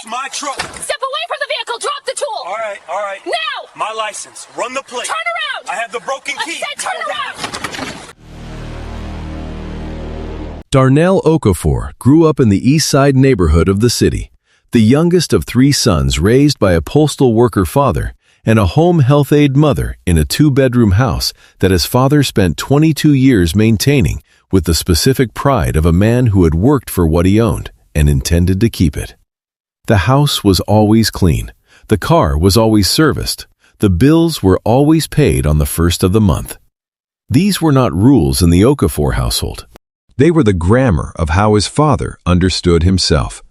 my truck. Step away from the vehicle. Drop the tool. All right. Now. My license. Run the plate. Turn around. I have the broken key. I said turn around. Darnell Okafor grew up in the East Side neighborhood of the city, the youngest of 3 sons raised by a postal worker father and a home health aide mother in a 2-bedroom house that his father spent 22 years maintaining with the specific pride of a man who had worked for what he owned and intended to keep it. The house was always clean, the car was always serviced, the bills were always paid on the first of the month. These were not rules in the Okafor household. They were the grammar of how his father understood himself.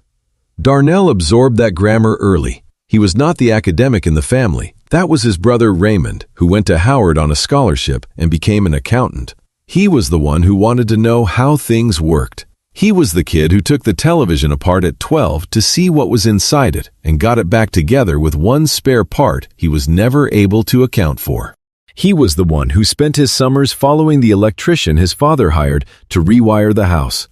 Darnell absorbed that grammar early. He was not the academic in the family. That was his brother Raymond, who went to Howard on a scholarship and became an accountant. He was the one who wanted to know how things worked. He was the kid who took the television apart at 12 to see what was inside it and got it back together with one spare part he was never able to account for. He was the one who spent his summers following the electrician his father hired to rewire the house,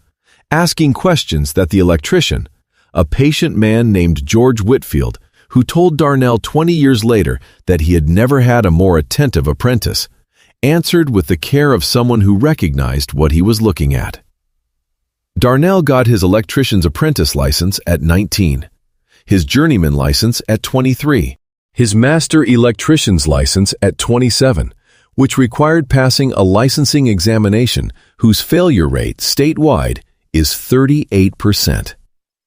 asking questions that the electrician, a patient man named George Whitfield, who told Darnell 20 years later that he had never had a more attentive apprentice, answered with the care of someone who recognized what he was looking at. Darnell got his electrician's apprentice license at 19, his journeyman license at 23, his master electrician's license at 27, which required passing a licensing examination whose failure rate statewide is 38%.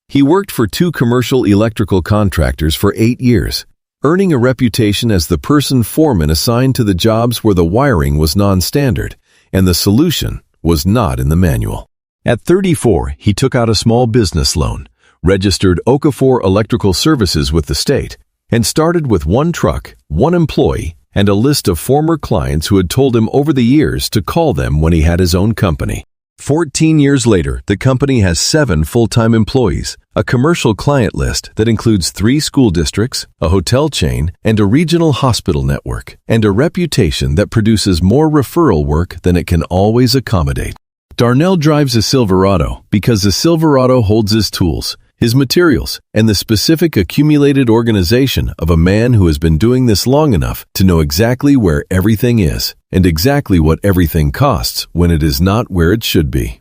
He worked for 2 commercial electrical contractors for 8 years, earning a reputation as the person foreman assigned to the jobs where the wiring was non-standard and the solution was not in the manual. At 34, he took out a small business loan, registered Okafor Electrical Services with the state, and started with 1 truck, 1 employee, and a list of former clients who had told him over the years to call them when he had his own company. 14 years later, the company has 7 full-time employees, a commercial client list that includes 3 school districts, a hotel chain, and a regional hospital network, and a reputation that produces more referral work than it can always accommodate. Darnell drives a Silverado because the Silverado holds his tools, his materials, and the specific accumulated organization of a man who has been doing this long enough to know exactly where everything is and exactly what everything costs when it is not where it should be.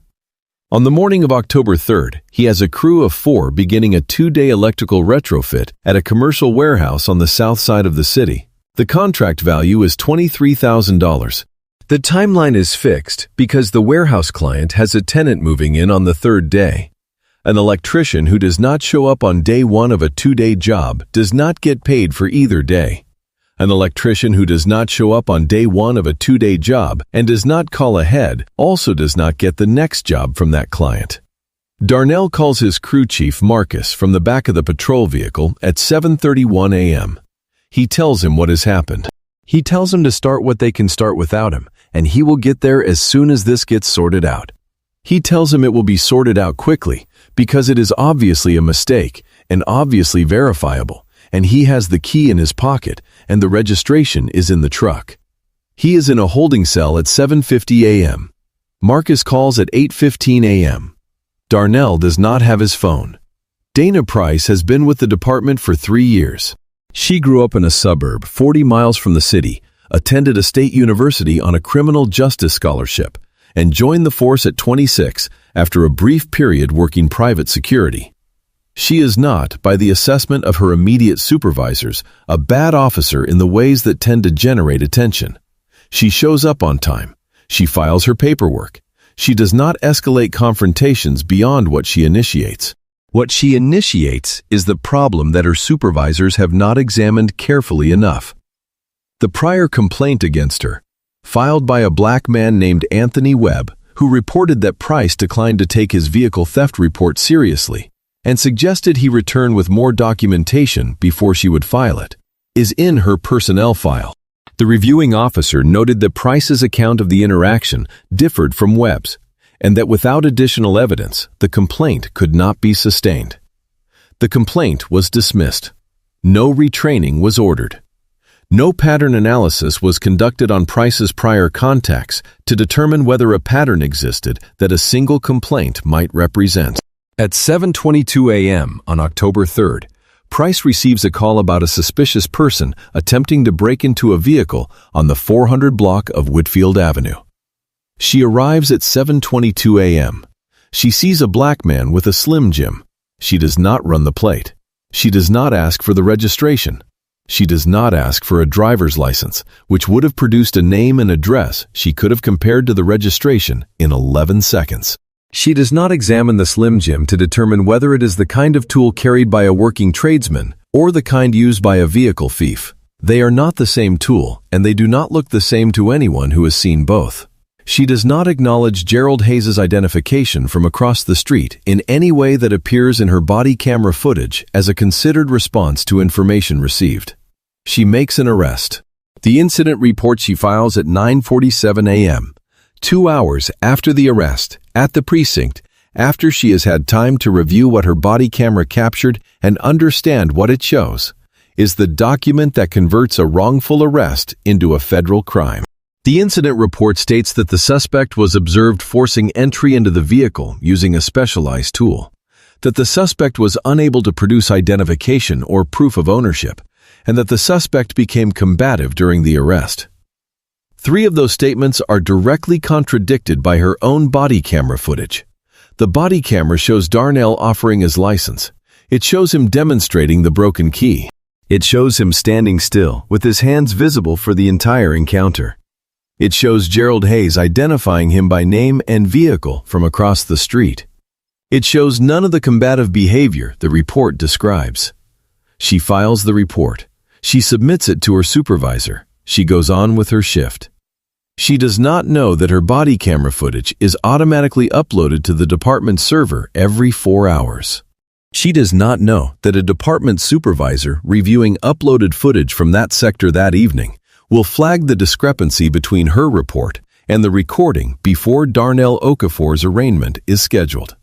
On the morning of October 3rd, he has a crew of 4 beginning a 2-day electrical retrofit at a commercial warehouse on the south side of the city. The contract value is $23,000. The timeline is fixed because the warehouse client has a tenant moving in on the 3rd day. An electrician who does not show up on day 1 of a 2-day job does not get paid for either day. An electrician who does not show up on day 1 of a 2-day job and does not call ahead also does not get the next job from that client. Darnell calls his crew chief Marcus from the back of the patrol vehicle at 7:31 a.m. He tells him what has happened. He tells him to start what they can start without him, and he will get there as soon as this gets sorted out. He tells him it will be sorted out quickly because it is obviously a mistake and obviously verifiable, and he has the key in his pocket and the registration is in the truck. He is in a holding cell at 7:50 a.m. Marcus calls at 8:15 a.m. Darnell does not have his phone. Dana Price has been with the department for 3 years. She grew up in a suburb 40 miles from the city, attended a state university on a criminal justice scholarship, and joined the force at 26 after a brief period working private security. She is not, by the assessment of her immediate supervisors, a bad officer in the ways that tend to generate attention. She shows up on time. She files her paperwork. She does not escalate confrontations beyond what she initiates. What she initiates is the problem that her supervisors have not examined carefully enough. The prior complaint against her, filed by a black man named Anthony Webb, who reported that Price declined to take his vehicle theft report seriously and suggested he return with more documentation before she would file it, is in her personnel file. The reviewing officer noted that Price's account of the interaction differed from Webb's, and that without additional evidence, the complaint could not be sustained. The complaint was dismissed. No retraining was ordered. No pattern analysis was conducted on Price's prior contacts to determine whether a pattern existed that a single complaint might represent. At 7:22 a.m. on October 3rd, Price receives a call about a suspicious person attempting to break into a vehicle on the 400 block of Whitfield Avenue. She arrives at 7:22 a.m. She sees a black man with a Slim Jim. She does not run the plate. She does not ask for the registration. She does not ask for a driver's license, which would have produced a name and address she could have compared to the registration in 11 seconds. She does not examine the Slim Jim to determine whether it is the kind of tool carried by a working tradesman or the kind used by a vehicle thief. They are not the same tool, and they do not look the same to anyone who has seen both. She does not acknowledge Gerald Hayes' identification from across the street in any way that appears in her body camera footage as a considered response to information received. She makes an arrest. The incident report she files at 9:47 a.m., 2 hours after the arrest, at the precinct, after she has had time to review what her body camera captured and understand what it shows, is the document that converts a wrongful arrest into a federal crime. The incident report states that the suspect was observed forcing entry into the vehicle using a specialized tool, that the suspect was unable to produce identification or proof of ownership, and that the suspect became combative during the arrest. 3 of those statements are directly contradicted by her own body camera footage. The body camera shows Darnell offering his license. It shows him demonstrating the broken key. It shows him standing still, with his hands visible for the entire encounter. It shows Gerald Hayes identifying him by name and vehicle from across the street. It shows none of the combative behavior the report describes. She files the report. She submits it to her supervisor. She goes on with her shift. She does not know that her body camera footage is automatically uploaded to the department server every 4 hours. She does not know that a department supervisor reviewing uploaded footage from that sector that evening will flag the discrepancy between her report and the recording before Darnell Okafor's arraignment is scheduled.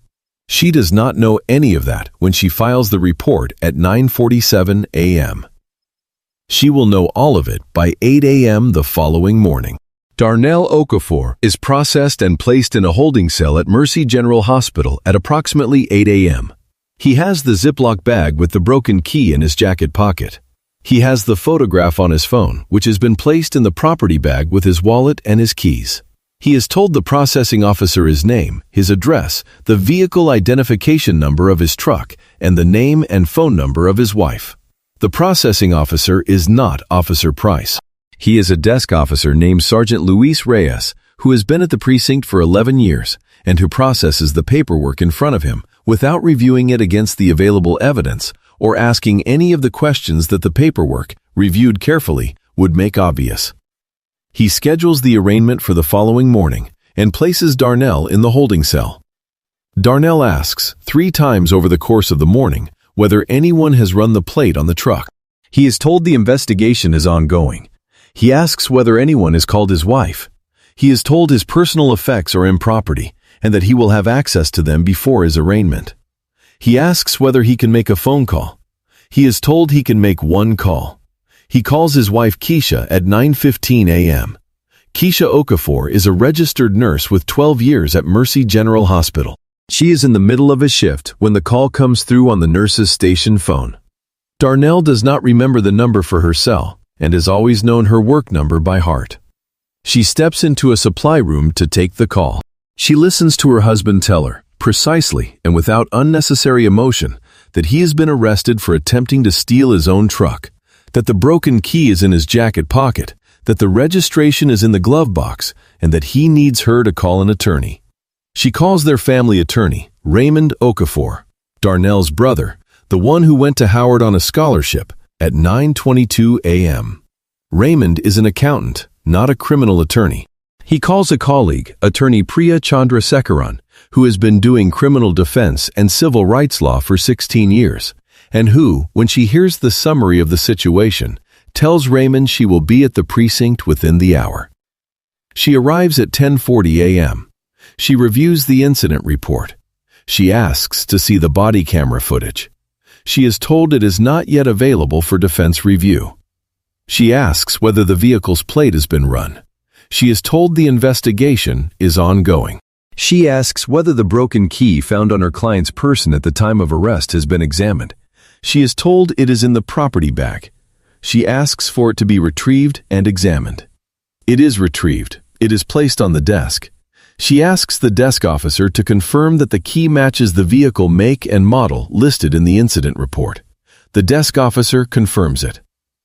She does not know any of that when she files the report at 9:47 a.m. She will know all of it by 8 a.m. the following morning. Darnell Okafor is processed and placed in a holding cell at Mercy General Hospital at approximately 8 a.m. He has the Ziploc bag with the broken key in his jacket pocket. He has the photograph on his phone, which has been placed in the property bag with his wallet and his keys. He has told the processing officer his name, his address, the vehicle identification number of his truck, and the name and phone number of his wife. The processing officer is not Officer Price. He is a desk officer named Sergeant Luis Reyes, who has been at the precinct for 11 years and who processes the paperwork in front of him without reviewing it against the available evidence or asking any of the questions that the paperwork, reviewed carefully, would make obvious. He schedules the arraignment for the following morning and places Darnell in the holding cell. Darnell asks 3 times over the course of the morning whether anyone has run the plate on the truck. He is told the investigation is ongoing. He asks whether anyone has called his wife. He is told his personal effects are in property and that he will have access to them before his arraignment. He asks whether he can make a phone call. He is told he can make 1 call. He calls his wife Keisha at 9:15 a.m. Keisha Okafor is a registered nurse with 12 years at Mercy General Hospital. She is in the middle of a shift when the call comes through on the nurse's station phone. Darnell does not remember the number for her cell and has always known her work number by heart. She steps into a supply room to take the call. She listens to her husband tell her, precisely and without unnecessary emotion, that he has been arrested for attempting to steal his own truck, that the broken key is in his jacket pocket, that the registration is in the glove box, and that he needs her to call an attorney. She calls their family attorney, Raymond Okafor, Darnell's brother, the one who went to Howard on a scholarship, at 9:22 a.m. Raymond is an accountant, not a criminal attorney. He calls a colleague, attorney Priya Chandrasekaran, who has been doing criminal defense and civil rights law for 16 years, and who, when she hears the summary of the situation, tells Raymond she will be at the precinct within the hour. She arrives at 10:40 a.m. She reviews the incident report. She asks to see the body camera footage. She is told it is not yet available for defense review. She asks whether the vehicle's plate has been run. She is told the investigation is ongoing. She asks whether the broken key found on her client's person at the time of arrest has been examined. She is told it is in the property bag. She asks for it to be retrieved and examined. It is retrieved. It is placed on the desk. She asks the desk officer to confirm that the key matches the vehicle make and model listed in the incident report. The desk officer confirms it.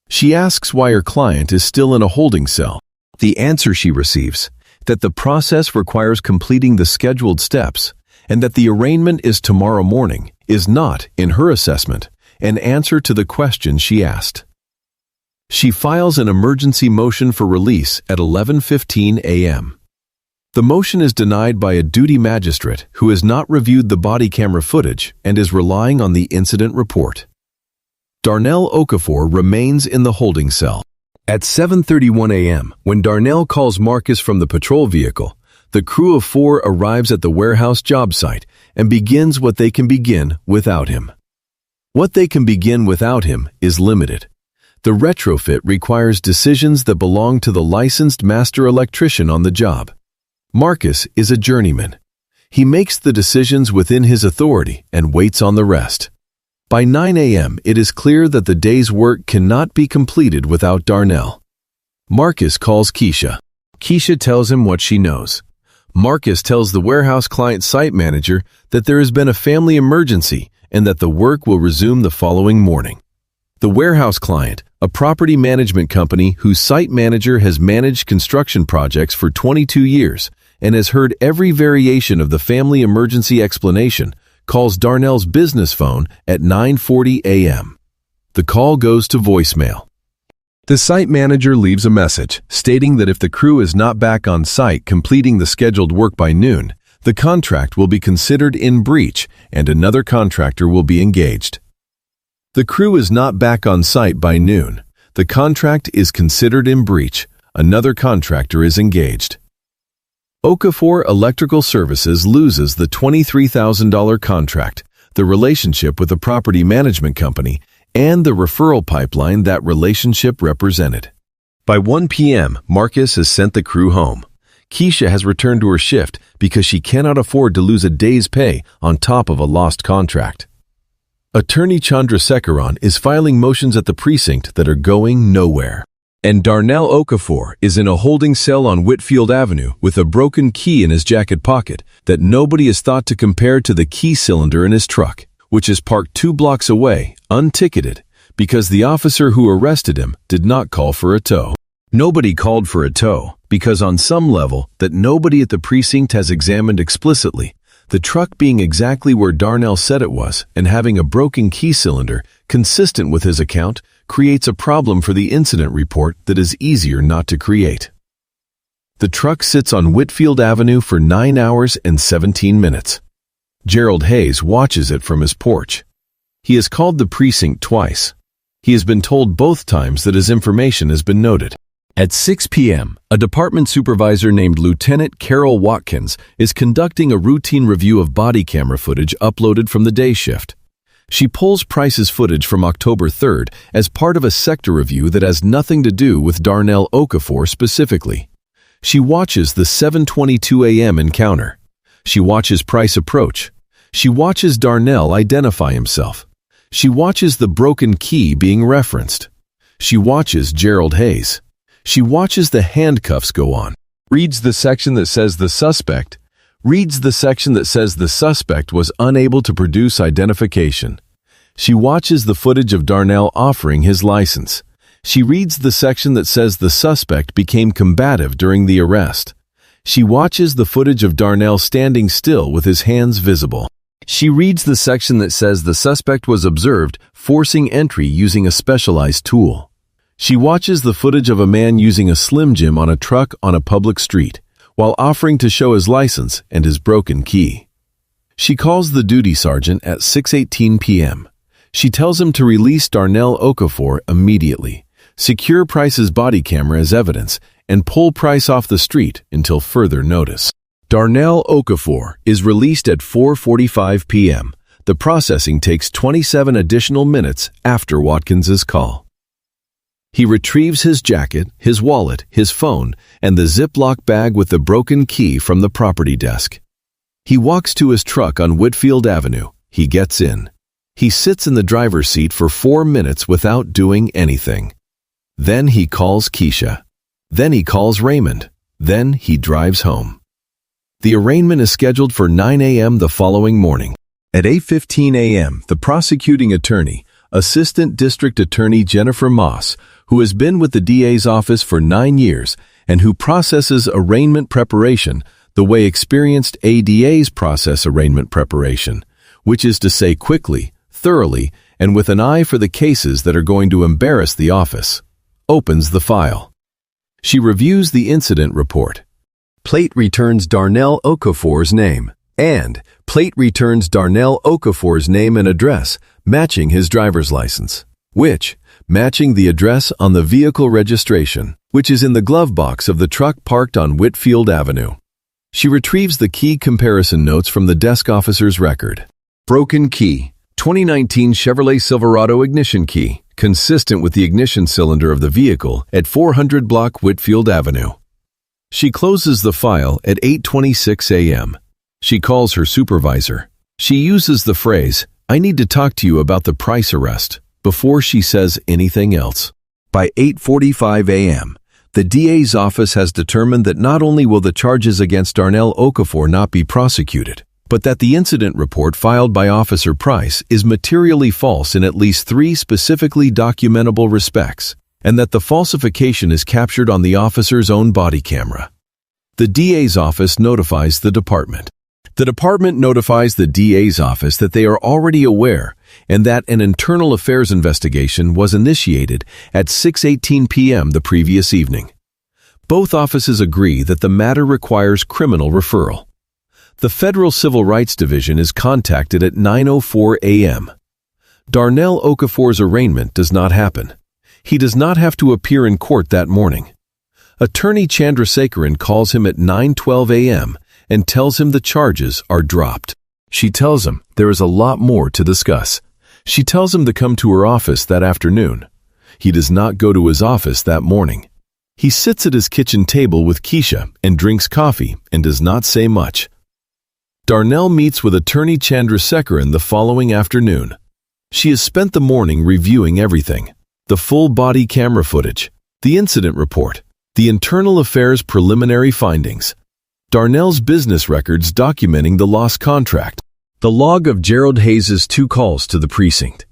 She asks why her client is still in a holding cell. The answer she receives, that the process requires completing the scheduled steps and that the arraignment is tomorrow morning, is not, in her assessment, an answer to the question she asked. She files an emergency motion for release at 11:15 a.m. The motion is denied by a duty magistrate who has not reviewed the body camera footage and is relying on the incident report. Darnell Okafor remains in the holding cell. At 7:31 a.m., when Darnell calls Marcus from the patrol vehicle, the crew of 4 arrives at the warehouse job site and begins what they can begin without him. What they can begin without him is limited. The retrofit requires decisions that belong to the licensed master electrician on the job. Marcus is a journeyman. He makes the decisions within his authority and waits on the rest. By 9 a.m., it is clear that the day's work cannot be completed without Darnell. Marcus calls Keisha. Keisha tells him what she knows. Marcus tells the warehouse client site manager that there has been a family emergency and that the work will resume the following morning. The warehouse client, a property management company whose site manager has managed construction projects for 22 years and has heard every variation of the family emergency explanation, calls Darnell's business phone at 9:40 a.m. The call goes to voicemail. The site manager leaves a message stating that if the crew is not back on site completing the scheduled work by noon, the contract will be considered in breach and another contractor will be engaged. The crew is not back on site by noon. The contract is considered in breach. Another contractor is engaged. Okafor Electrical Services loses the $23,000 contract, the relationship with the property management company, and the referral pipeline that relationship represented. By 1 p.m., Marcus has sent the crew home. Keisha has returned to her shift because she cannot afford to lose a day's pay on top of a lost contract. Attorney Chandrasekaran is filing motions at the precinct that are going nowhere. And Darnell Okafor is in a holding cell on Whitfield Avenue with a broken key in his jacket pocket that nobody has thought to compare to the key cylinder in his truck, which is parked 2 blocks away, unticketed, because the officer who arrested him did not call for a tow. Nobody called for a tow because on some level that nobody at the precinct has examined explicitly, the truck being exactly where Darnell said it was and having a broken key cylinder consistent with his account creates a problem for the incident report that is easier not to create. The truck sits on Whitfield Avenue for 9 hours and 17 minutes. Gerald Hayes watches it from his porch. He has called the precinct twice. He has been told both times that his information has been noted. At 6 p.m., a department supervisor named Lieutenant Carol Watkins is conducting a routine review of body camera footage uploaded from the day shift. She pulls Price's footage from October 3rd as part of a sector review that has nothing to do with Darnell Okafor specifically. She watches the 7:22 a.m. encounter. She watches Price approach. She watches Darnell identify himself. She watches the broken key being referenced. She watches Gerald Hayes. She watches the handcuffs go on. Reads the section that says the suspect was unable to produce identification. She watches the footage of Darnell offering his license. She reads the section that says the suspect became combative during the arrest. She watches the footage of Darnell standing still with his hands visible. She reads the section that says the suspect was observed forcing entry using a specialized tool. She watches the footage of a man using a Slim Jim on a truck on a public street, while offering to show his license and his broken key. She calls the duty sergeant at 6:18 p.m. She tells him to release Darnell Okafor immediately, secure Price's body camera as evidence, and pull Price off the street until further notice. Darnell Okafor is released at 4:45 p.m. The processing takes 27 additional minutes after Watkins's call. He retrieves his jacket, his wallet, his phone, and the Ziploc bag with the broken key from the property desk. He walks to his truck on Whitfield Avenue. He gets in. He sits in the driver's seat for 4 minutes without doing anything. Then he calls Keisha. Then he calls Raymond. Then he drives home. The arraignment is scheduled for 9 a.m. the following morning. At 8:15 a.m., the prosecuting attorney, Assistant District Attorney Jennifer Moss, who has been with the DA's office for 9 years and who processes arraignment preparation the way experienced ADAs process arraignment preparation, which is to say quickly, thoroughly, and with an eye for the cases that are going to embarrass the office, opens the file. She reviews the incident report. Plate returns Darnell Okafor's name, and plate returns Darnell Okafor's name and address, matching his driver's license, which, matching the address on the vehicle registration, which is in the glove box of the truck parked on Whitfield Avenue. She retrieves the key comparison notes from the desk officer's record. Broken key, 2019 Chevrolet Silverado ignition key, consistent with the ignition cylinder of the vehicle at 400 block Whitfield Avenue. She closes the file at 8:26 a.m. She calls her supervisor. She uses the phrase, "I need to talk to you about the Price arrest," before she says anything else. By 8:45 a.m., the DA's office has determined that not only will the charges against Darnell Okafor not be prosecuted, but that the incident report filed by Officer Price is materially false in at least 3 specifically documentable respects, and that the falsification is captured on the officer's own body camera. The DA's office notifies the department. The department notifies the DA's office that they are already aware and that an internal affairs investigation was initiated at 6:18 p.m. the previous evening. Both offices agree that the matter requires criminal referral. The Federal Civil Rights Division is contacted at 9:04 a.m. Darnell Okafor's arraignment does not happen. He does not have to appear in court that morning. Attorney Chandrasekaran calls him at 9:12 a.m. and tells him the charges are dropped. She tells him there is a lot more to discuss. She tells him to come to her office that afternoon. He does not go to his office that morning. He sits at his kitchen table with Keisha and drinks coffee and does not say much. Darnell meets with Attorney Chandrasekaran the following afternoon. She has spent the morning reviewing everything: the full body camera footage, the incident report, the internal affairs preliminary findings, Darnell's business records documenting the lost contract, the log of Gerald Hayes' 2 calls to the precinct,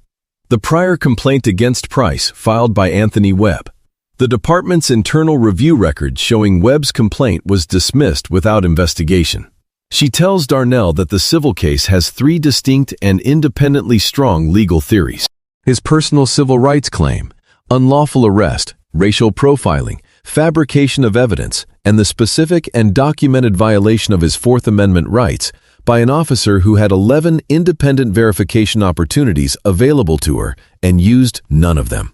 the prior complaint against Price filed by Anthony Webb, the department's internal review record showing Webb's complaint was dismissed without investigation. She tells Darnell that the civil case has 3 distinct and independently strong legal theories: his personal civil rights claim, unlawful arrest, racial profiling, fabrication of evidence, and the specific and documented violation of his Fourth Amendment rights by an officer who had 11 independent verification opportunities available to her and used none of them.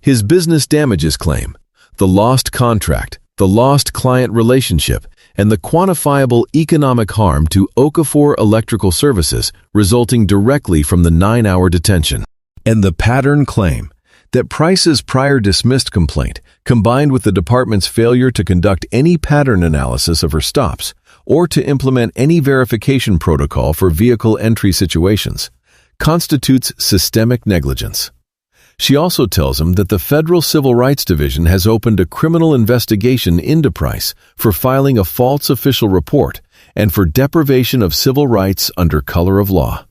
His business damages claim, the lost contract, the lost client relationship, and the quantifiable economic harm to Okafor Electrical Services resulting directly from the 9-hour detention, and the pattern claim that Price's prior dismissed complaint, combined with the department's failure to conduct any pattern analysis of her stops or to implement any verification protocol for vehicle entry situations, constitutes systemic negligence. She also tells him that the Federal Civil Rights Division has opened a criminal investigation into Price for filing a false official report and for deprivation of civil rights under color of law.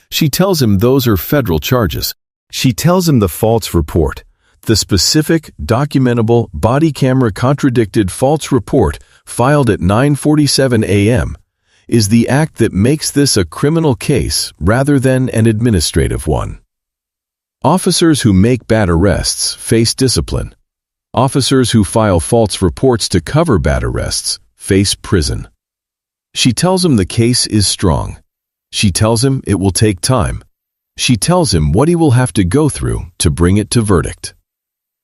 She tells him those are federal charges. She tells him the false report, the specific, documentable, body camera contradicted false report filed at 9:47 a.m., is the act that makes this a criminal case rather than an administrative one. Officers who make bad arrests face discipline. Officers who file false reports to cover bad arrests face prison. She tells him the case is strong. She tells him it will take time. She tells him what he will have to go through to bring it to verdict.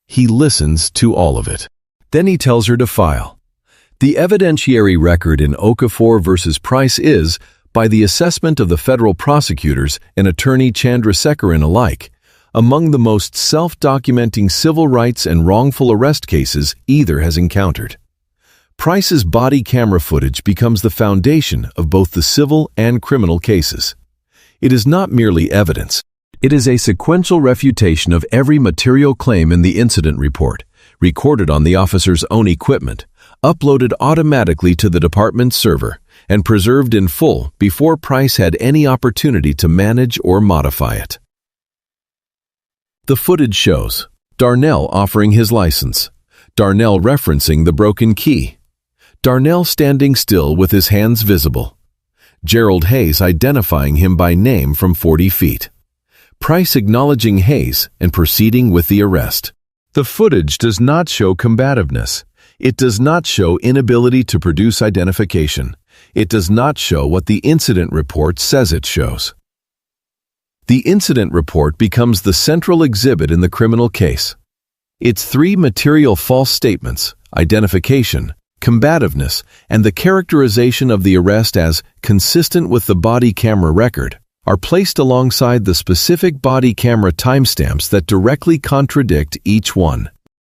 He listens to all of it. Then he tells her to file. The evidentiary record in Okafor versus Price is, by the assessment of the federal prosecutors and Attorney Chandrasekaran alike, among the most self-documenting civil rights and wrongful arrest cases either has encountered. Price's body camera footage becomes the foundation of both the civil and criminal cases. It is not merely evidence. It is a sequential refutation of every material claim in the incident report, recorded on the officer's own equipment, uploaded automatically to the department's server, and preserved in full before Price had any opportunity to manage or modify it. The footage shows Darnell offering his license, Darnell referencing the broken key, Darnell standing still with his hands visible, Gerald Hayes identifying him by name from 40 feet, Price acknowledging Hayes and proceeding with the arrest. The footage does not show combativeness. It does not show inability to produce identification. It does not show what the incident report says it shows. The incident report becomes the central exhibit in the criminal case. Its three material false statements, identification, combativeness, and the characterization of the arrest as consistent with the body camera record, are placed alongside the specific body camera timestamps that directly contradict each one.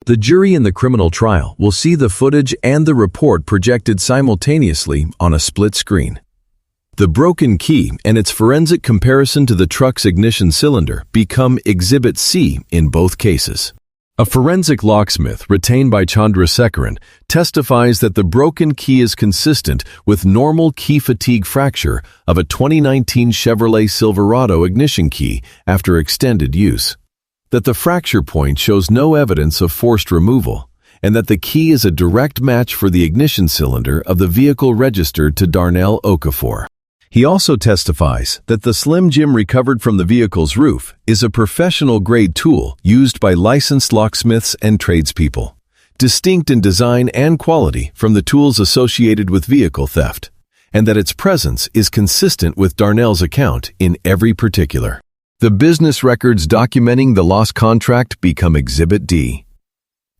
The jury in the criminal trial will see the footage and the report projected simultaneously on a split screen. The broken key and its forensic comparison to the truck's ignition cylinder become Exhibit C in both cases. A forensic locksmith retained by Chandrasekaran testifies that the broken key is consistent with normal key fatigue fracture of a 2019 Chevrolet Silverado ignition key after extended use, that the fracture point shows no evidence of forced removal, and that the key is a direct match for the ignition cylinder of the vehicle registered to Darnell Okafor. He also testifies that the Slim Jim recovered from the vehicle's roof is a professional-grade tool used by licensed locksmiths and tradespeople, distinct in design and quality from the tools associated with vehicle theft, and that its presence is consistent with Darnell's account in every particular. The business records documenting the lost contract become Exhibit D.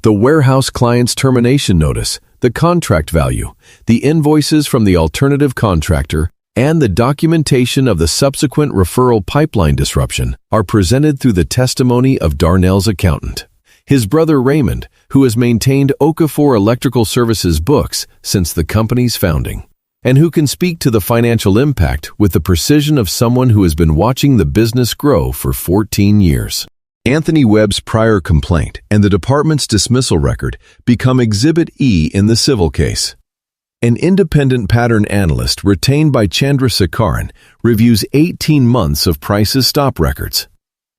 The warehouse client's termination notice, the contract value, the invoices from the alternative contractor, and the documentation of the subsequent referral pipeline disruption are presented through the testimony of Darnell's accountant, his brother Raymond, who has maintained Okafor Electrical Services books since the company's founding, and who can speak to the financial impact with the precision of someone who has been watching the business grow for 14 years. Anthony Webb's prior complaint and the department's dismissal record become Exhibit E in the civil case. An independent pattern analyst retained by Chandrasekaran reviews 18 months of Price's stop records.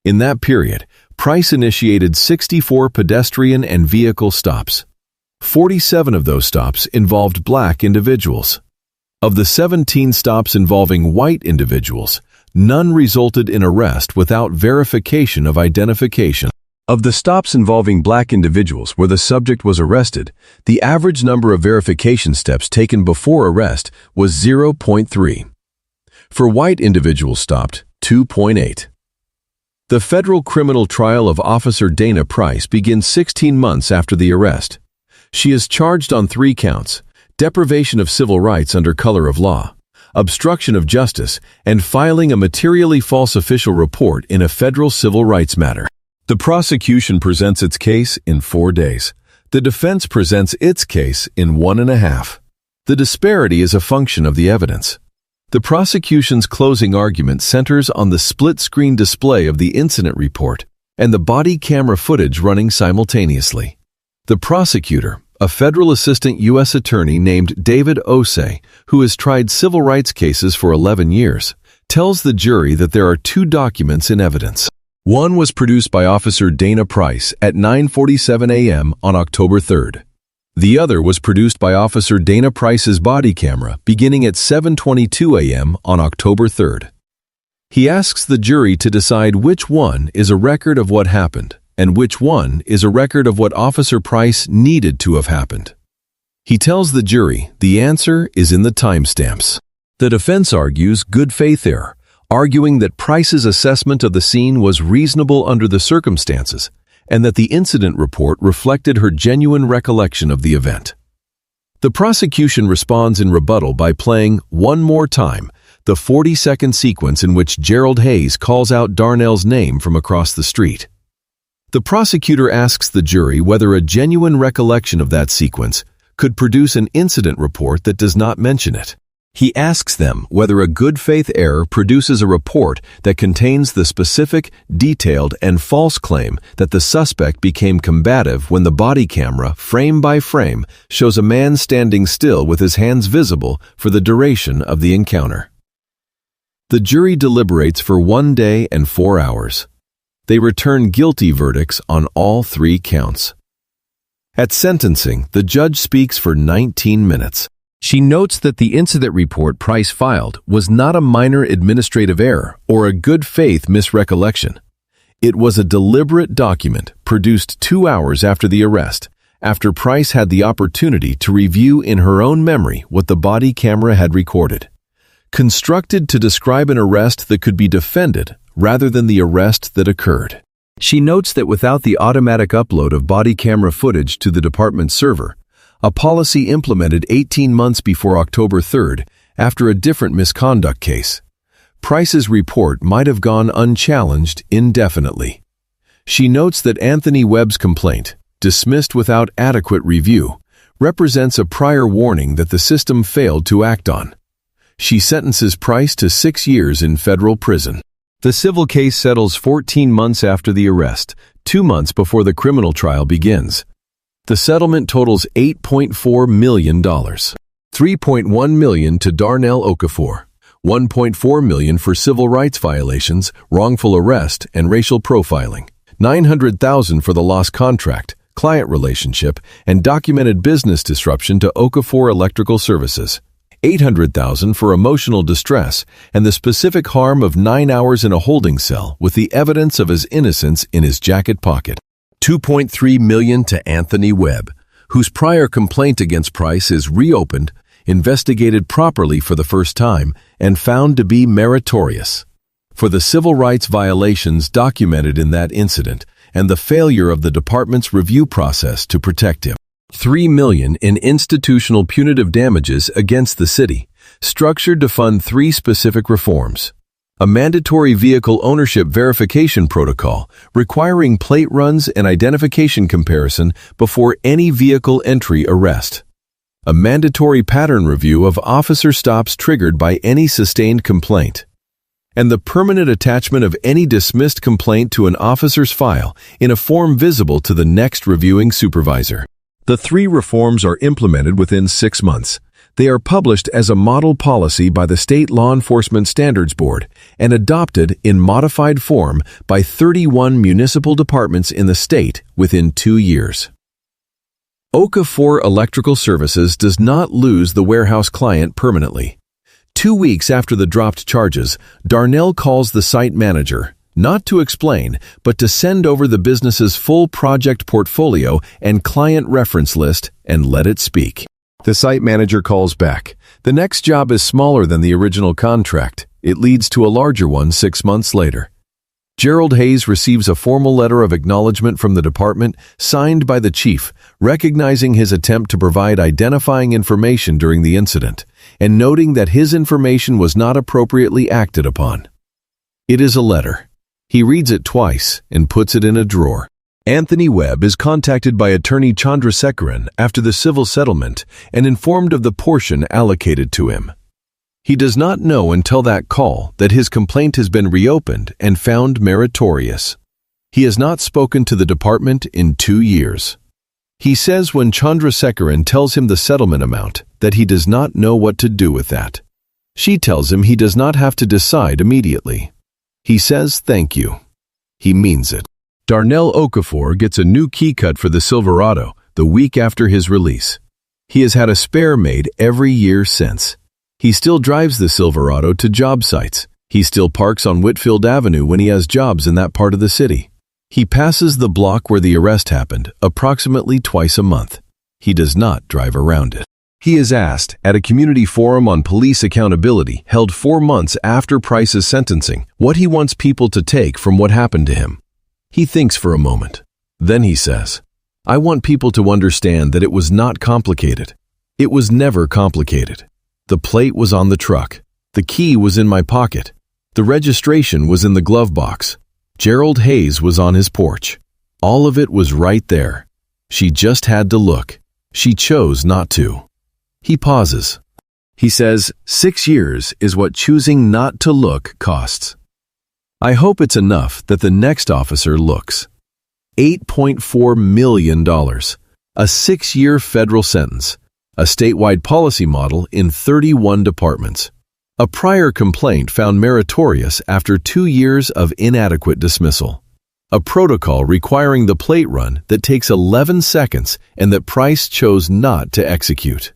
In that period, Price initiated 64 pedestrian and vehicle stops. 47 of those stops involved black individuals. Of the 17 stops involving white individuals, none resulted in arrest without verification of identification. Of the stops involving black individuals where the subject was arrested, the average number of verification steps taken before arrest was 0.3. For white individuals stopped, 2.8. The federal criminal trial of Officer Dana Price begins 16 months after the arrest. She is charged on 3 counts: deprivation of civil rights under color of law, obstruction of justice, and filing a materially false official report in a federal civil rights matter. The prosecution presents its case in 4 days. The defense presents its case in 1.5. The disparity is a function of the evidence. The prosecution's closing argument centers on the split-screen display of the incident report and the body camera footage running simultaneously. The prosecutor, a federal assistant U.S. attorney named David Osei, who has tried civil rights cases for 11 years, tells the jury that there are 2 documents in evidence. One was produced by Officer Dana Price at 9:47 a.m. on October 3rd. The other was produced by Officer Dana Price's body camera beginning at 7:22 a.m. on October 3rd. He asks the jury to decide which one is a record of what happened and which one is a record of what Officer Price needed to have happened. He tells the jury the answer is in the timestamps. The defense argues good faith error, arguing that Price's assessment of the scene was reasonable under the circumstances and that the incident report reflected her genuine recollection of the event. The prosecution responds in rebuttal by playing one more time the 40-second sequence in which Gerald Hayes calls out Darnell's name from across the street. The prosecutor asks the jury whether a genuine recollection of that sequence could produce an incident report that does not mention it. He asks them whether a good faith error produces a report that contains the specific, detailed, and false claim that the suspect became combative when the body camera, frame by frame, shows a man standing still with his hands visible for the duration of the encounter. The jury deliberates for 1 day and 4 hours. They return guilty verdicts on all 3 counts. At sentencing, the judge speaks for 19 minutes. She notes that the incident report Price filed was not a minor administrative error or a good faith misrecollection. It was a deliberate document produced 2 hours after the arrest, after Price had the opportunity to review in her own memory what the body camera had recorded. Constructed to describe an arrest that could be defended rather than the arrest that occurred. She notes that without the automatic upload of body camera footage to the department's server, a policy implemented 18 months before October 3rd, after a different misconduct case, Price's report might have gone unchallenged indefinitely. She notes that Anthony Webb's complaint, dismissed without adequate review, represents a prior warning that the system failed to act on. She sentences Price to 6 years in federal prison. The civil case settles 14 months after the arrest, 2 months before the criminal trial begins. The settlement totals $8.4 million. $3.1 million to Darnell Okafor, $1.4 million for civil rights violations, wrongful arrest, and racial profiling, $900,000 for the lost contract, client relationship, and documented business disruption to Okafor Electrical Services, $800,000 for emotional distress and the specific harm of 9 hours in a holding cell with the evidence of his innocence in his jacket pocket. $2.3 million to Anthony Webb, whose prior complaint against Price is reopened, investigated properly for the first time, and found to be meritorious. For the civil rights violations documented in that incident and the failure of the department's review process to protect him. $3 million in institutional punitive damages against the city, structured to fund 3 specific reforms. A mandatory vehicle ownership verification protocol requiring plate runs and identification comparison before any vehicle entry arrest. A mandatory pattern review of officer stops triggered by any sustained complaint. And the permanent attachment of any dismissed complaint to an officer's file in a form visible to the next reviewing supervisor. The 3 reforms are implemented within 6 months. They are published as a model policy by the State Law Enforcement Standards Board and adopted in modified form by 31 municipal departments in the state within 2 years. Okafor Electrical Services does not lose the warehouse client permanently. 2 weeks after the dropped charges, Darnell calls the site manager, not to explain, but to send over the business's full project portfolio and client reference list and let it speak. The site manager calls back. The next job is smaller than the original contract. It leads to a larger one 6 months later. Gerald Hayes receives a formal letter of acknowledgement from the department signed by the chief, recognizing his attempt to provide identifying information during the incident and noting that his information was not appropriately acted upon. It is a letter. He reads it twice and puts it in a drawer. Anthony Webb is contacted by attorney Chandrasekaran after the civil settlement and informed of the portion allocated to him. He does not know until that call that his complaint has been reopened and found meritorious. He has not spoken to the department in 2 years. He says when Chandrasekaran tells him the settlement amount that he does not know what to do with that. She tells him he does not have to decide immediately. He says thank you. He means it. Darnell Okafor gets a new key cut for the Silverado the week after his release. He has had a spare made every year since. He still drives the Silverado to job sites. He still parks on Whitfield Avenue when he has jobs in that part of the city. He passes the block where the arrest happened approximately twice a month. He does not drive around it. He is asked at a community forum on police accountability held 4 months after Price's sentencing what he wants people to take from what happened to him. He thinks for a moment. Then he says, "I want people to understand that it was not complicated. It was never complicated. The plate was on the truck. The key was in my pocket. The registration was in the glove box. Gerald Hayes was on his porch. All of it was right there. She just had to look. She chose not to." He pauses. He says 6 years is what choosing not to look costs. I hope it's enough that the next officer looks. $8.4 million, a 6-year federal sentence, a statewide policy model in 31 departments. A prior complaint found meritorious after 2 years of inadequate dismissal. A protocol requiring the plate run that takes 11 seconds and that Price chose not to execute.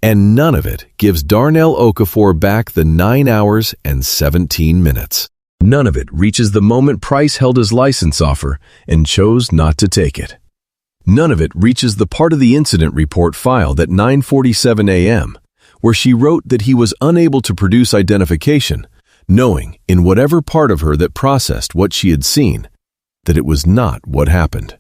And none of it gives Darnell Okafor back the 9 hours and 17 minutes. None of it reaches the moment Price held his license offer and chose not to take it. None of it reaches the part of the incident report filed at 9:47 a.m., where she wrote that he was unable to produce identification, knowing in whatever part of her that processed what she had seen, that it was not what happened.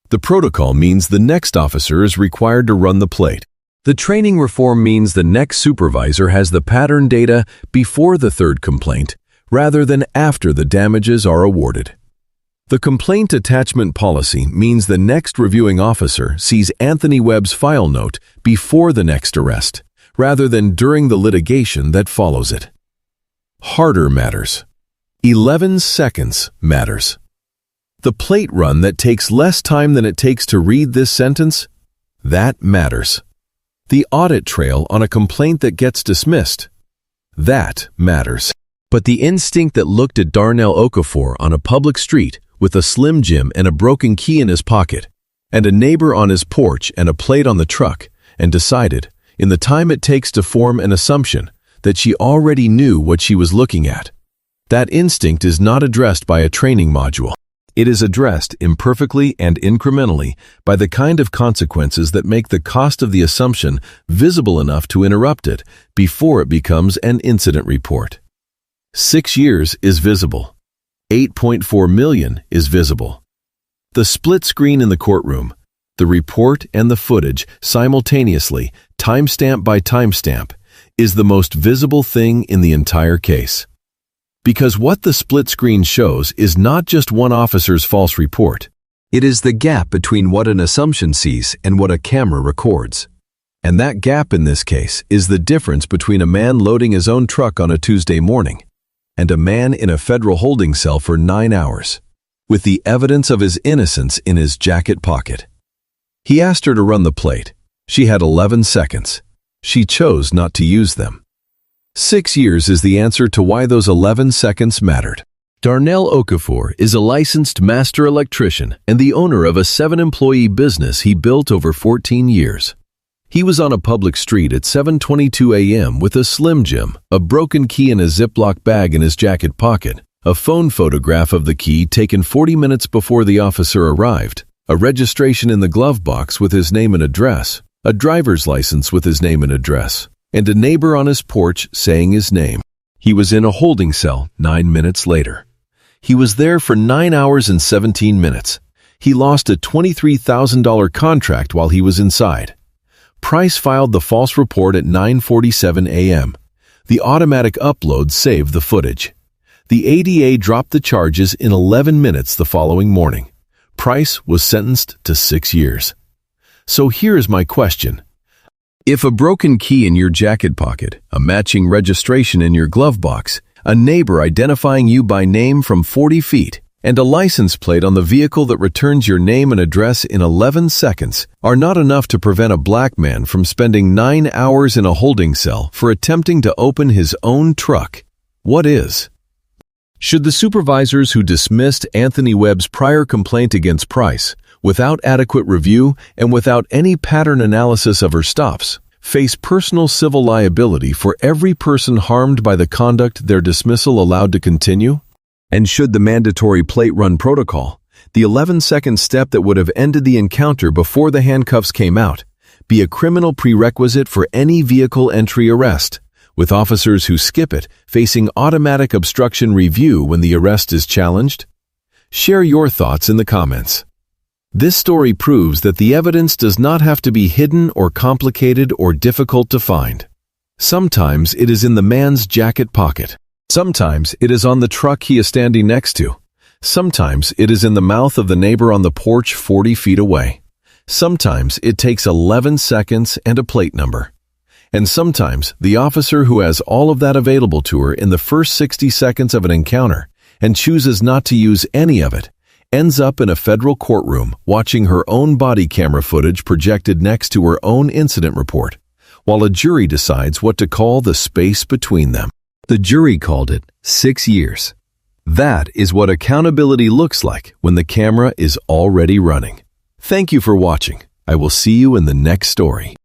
The protocol means the next officer is required to run the plate. The training reform means the next supervisor has the pattern data before the third complaint, rather than after the damages are awarded. The complaint attachment policy means the next reviewing officer sees Anthony Webb's file note before the next arrest, rather than during the litigation that follows it. Harder matters. 11 seconds matters. The plate run that takes less time than it takes to read this sentence, that matters. The audit trail on a complaint that gets dismissed, that matters. But the instinct that looked at Darnell Okafor on a public street with a Slim Jim and a broken key in his pocket, and a neighbor on his porch and a plate on the truck, and decided, in the time it takes to form an assumption, that she already knew what she was looking at. That instinct is not addressed by a training module. It is addressed imperfectly and incrementally by the kind of consequences that make the cost of the assumption visible enough to interrupt it before it becomes an incident report. 6 years is visible. 8.4 million is visible. The split screen in the courtroom, the report and the footage simultaneously, timestamp by timestamp, is the most visible thing in the entire case. Because what the split screen shows is not just one officer's false report. It is the gap between what an assumption sees and what a camera records. And that gap in this case is the difference between a man loading his own truck on a Tuesday morning and a man in a federal holding cell for 9 hours, with the evidence of his innocence in his jacket pocket. He asked her to run the plate. She had 11 seconds. She chose not to use them. 6 years is the answer to why those 11 seconds mattered. Darnell Okafor is a licensed master electrician and the owner of a 7-employee business he built over 14 years. He was on a public street at 7:22 a.m. with a Slim Jim, a broken key in a Ziploc bag in his jacket pocket, a phone photograph of the key taken 40 minutes before the officer arrived, a registration in the glove box with his name and address, a driver's license with his name and address, and a neighbor on his porch saying his name. He was in a holding cell 9 minutes later. He was there for 9 hours and 17 minutes. He lost a $23,000 contract while he was inside. Price filed the false report at 9:47 a.m. The automatic upload saved the footage. The ADA dropped the charges in 11 minutes the following morning. Price was sentenced to 6 years. So here is my question. If a broken key in your jacket pocket, a matching registration in your glove box, a neighbor identifying you by name from 40 feet, and a license plate on the vehicle that returns your name and address in 11 seconds are not enough to prevent a black man from spending 9 hours in a holding cell for attempting to open his own truck, what is? Should the supervisors who dismissed Anthony Webb's prior complaint against Price, without adequate review and without any pattern analysis of her stops, face personal civil liability for every person harmed by the conduct their dismissal allowed to continue? And should the mandatory plate run protocol, the 11-second step that would have ended the encounter before the handcuffs came out, be a criminal prerequisite for any vehicle entry arrest, with officers who skip it facing automatic obstruction review when the arrest is challenged? Share your thoughts in the comments. This story proves that the evidence does not have to be hidden or complicated or difficult to find. Sometimes it is in the man's jacket pocket. Sometimes it is on the truck he is standing next to. Sometimes it is in the mouth of the neighbor on the porch 40 feet away. Sometimes it takes 11 seconds and a plate number. And sometimes, the officer who has all of that available to her in the first 60 seconds of an encounter and chooses not to use any of it ends up in a federal courtroom watching her own body camera footage projected next to her own incident report, while a jury decides what to call the space between them. The jury called it 6 years. That is what accountability looks like when the camera is already running. Thank you for watching. I will see you in the next story.